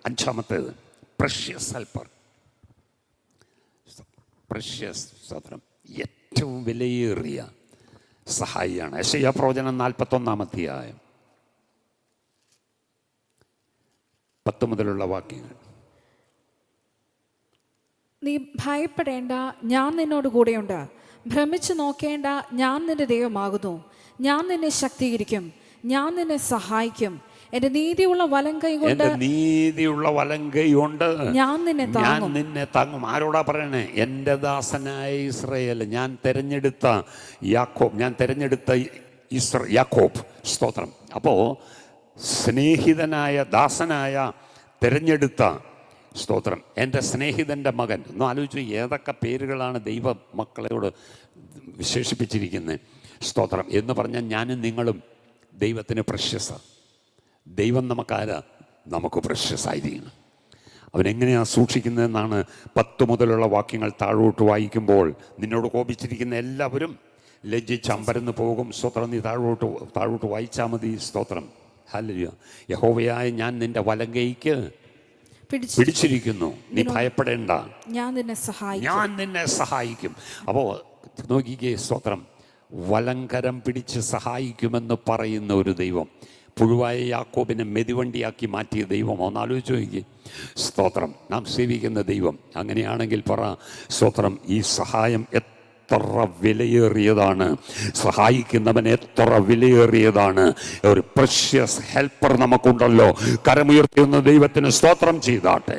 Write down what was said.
അഞ്ചാമത്തേത് precious helper. Precious സ്തോത്രം, ഏറ്റവും വിലയേറിയ സഹായിയാണ്. യെശയ്യാ പ്രവചനം 41-ാം അധ്യായം 10 മുതലുള്ള വാക്യങ്ങൾ. നീ ഭയപ്പെടേണ്ട, ഞാൻ നിന്നോട് കൂടെയുണ്ട്. ഭ്രമിച്ചു നോക്കേണ്ട, ഞാൻ നിന്റെ ദൈവമാകുന്നു. ഞാൻ നിന്നെ ശക്തീകരിക്കും, ഞാൻ നിന്നെ സഹായിക്കും. എന്റെ നീതിയുള്ള വലങ്കൈ കൊണ്ട് ഞാൻ നിന്നെ താങ്ങും. ആരോടാ പറയണേ? എൻ്റെ ദാസനായ ഇസ്രായേൽ, ഞാൻ തെരഞ്ഞെടുത്ത യാക്കോബ്. സ്തോത്രം. അപ്പോൾ സ്നേഹിതനായ ദാസനായ തെരഞ്ഞെടുത്ത, സ്തോത്രം, എൻ്റെ സ്നേഹിതൻ്റെ മകൻ. ഒന്ന് ആലോചിച്ചു, ഏതൊക്കെ പേരുകളാണ് ദൈവ മക്കളോട് വിശേഷിപ്പിച്ചിരിക്കുന്നത്. സ്തോത്രം എന്ന് പറഞ്ഞാൽ ഞാനും നിങ്ങളും ദൈവത്തിന് പ്രഷ്യസാണ്. ദൈവം നമുക്കാരാ? നമുക്ക് പ്രഷ്യസായിരിക്കണം. അവനെങ്ങനെയാണ് സൂക്ഷിക്കുന്നതെന്നാണ് 10 മുതലുള്ള വാക്യങ്ങൾ താഴോട്ട് വായിക്കുമ്പോൾ. നിന്നോട് കോപിച്ചിരിക്കുന്ന എല്ലാവരും ലജ്ജിച്ച് അമ്പരന്ന് പോകും. സ്തോത്രം. നീ താഴോട്ട് വായിച്ചാൽ മതി. സ്തോത്രം. ഹല്ലേലൂയ. യഹോവയായ ഞാൻ നിന്റെ വലങ്കൈക്ക് പിടിച്ചിരിക്കുന്നു, നീ ഭയപ്പെടേണ്ട, ഞാൻ നിന്നെ സഹായിക്കും. അപ്പോൾ നോക്കിക്കേ, സ്തോത്രം, വലങ്കരം പിടിച്ച് സഹായിക്കുമെന്ന് പറയുന്ന ഒരു ദൈവം, പുഴുവായ യാക്കോബിനെ മെതിവണ്ടിയാക്കി മാറ്റിയ ദൈവം. ഒന്നാലോചിച്ച് നോക്കി. സ്തോത്രം. നാം സേവിക്കുന്ന ദൈവം അങ്ങനെയാണെങ്കിൽ പറ, സ്തോത്രം, ഈ സഹായം എത്ര വിലയേറിയതാണ്, സഹായിക്കുന്നവൻ എത്ര വിലയേറിയതാണ്. ഒരു പ്രഷ്യസ് ഹെൽപ്പർ നമുക്കുണ്ടല്ലോ. കരമുയർത്തിയൊന്ന് ദൈവത്തിന് സ്തോത്രം ചെയ്താട്ടെ.